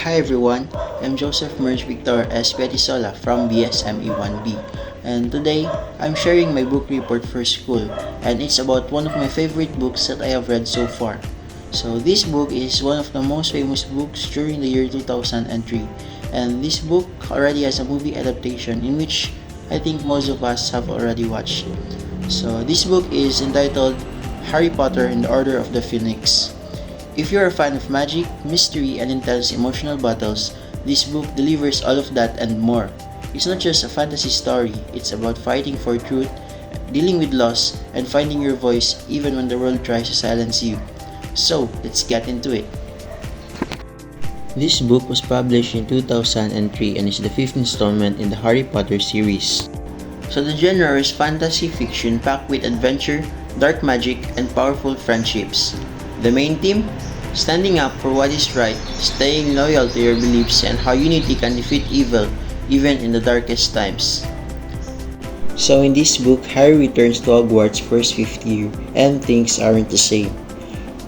Hi everyone, I'm Joseph Merge Victor S. Petisola from BSME 1B, and today I'm sharing my book report for school, and it's about one of my favorite books that I have read so far. So this book is one of the most famous books during the year 2003, and this book already has a movie adaptation in which I think most of us have already watched. So this book is entitled Harry Potter and the Order of the Phoenix. If you're a fan of magic, mystery, and intense emotional battles, this book delivers all of that and more. It's not just a fantasy story, it's about fighting for truth, dealing with loss, and finding your voice even when the world tries to silence you. So, let's get into it. This book was published in 2003 and is the fifth installment in the Harry Potter series. So the genre is fantasy fiction packed with adventure, dark magic, and powerful friendships. The main theme? Standing up for what is right, staying loyal to your beliefs, and how unity can defeat evil even in the darkest times. So in this book, Harry returns to Hogwarts for his fifth year, and things aren't the same.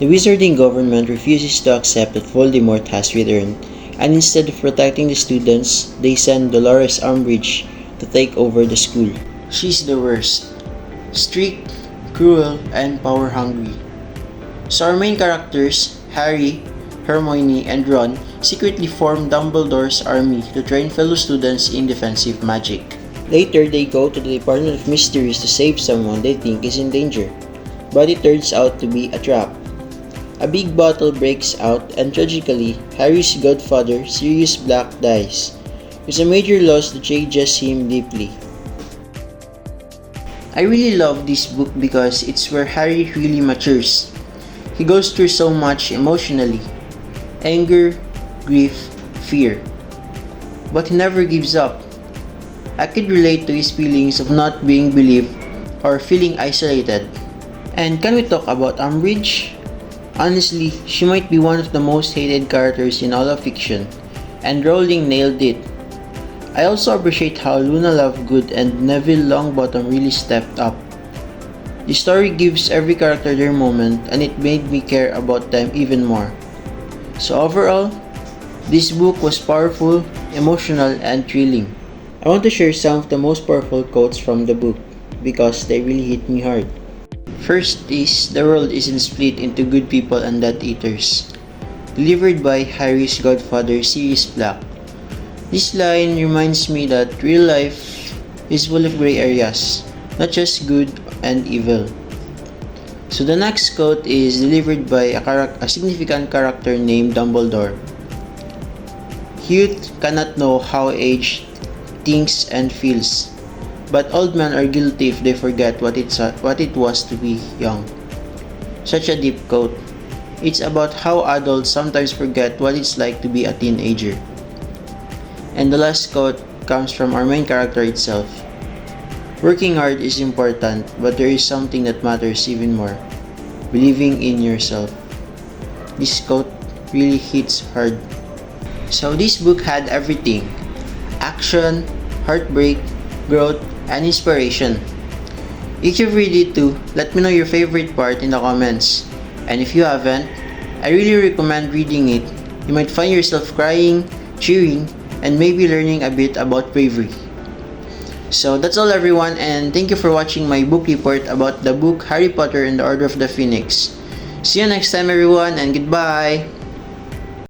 The wizarding government refuses to accept that Voldemort has returned, and instead of protecting the students, they send Dolores Umbridge to take over the school. She's the worst. Strict, cruel, and power-hungry. So our main characters, Harry, Hermione, and Ron, secretly form Dumbledore's army to train fellow students in defensive magic. Later, they go to the Department of Mysteries to save someone they think is in danger, but it turns out to be a trap. A big battle breaks out, and tragically, Harry's godfather, Sirius Black, dies. It's a major loss that changes him deeply. I really love this book because it's where Harry really matures. He goes through so much emotionally: anger, grief, fear. But he never gives up. I could relate to his feelings of not being believed or feeling isolated. And can we talk about Umbridge? Honestly, she might be one of the most hated characters in all of fiction, and Rowling nailed it. I also appreciate how Luna Lovegood and Neville Longbottom really stepped up. The story gives every character their moment, and it made me care about them even more. So overall, this book was powerful, emotional, and thrilling. I want to share some of the most powerful quotes from the book because they really hit me hard. First is, the world isn't split into good people and Death Eaters. Delivered by Harry's godfather, Sirius Black. This line reminds me that real life is full of gray areas, not just good and evil. So the next quote is delivered by a significant character named Dumbledore. Youth cannot know how age thinks and feels, but old men are guilty if they forget what it was to be young. Such a deep quote. It's about how adults sometimes forget what it's like to be a teenager. And the last quote comes from our main character itself. Working hard is important, but there is something that matters even more: believing in yourself. This quote really hits hard. So this book had everything: action, heartbreak, growth, and inspiration. If you've read it too, let me know your favorite part in the comments. And if you haven't, I really recommend reading it. You might find yourself crying, cheering, and maybe learning a bit about bravery. So that's all everyone, and thank you for watching my book report about the book Harry Potter and the Order of the Phoenix. See you next time everyone, and goodbye!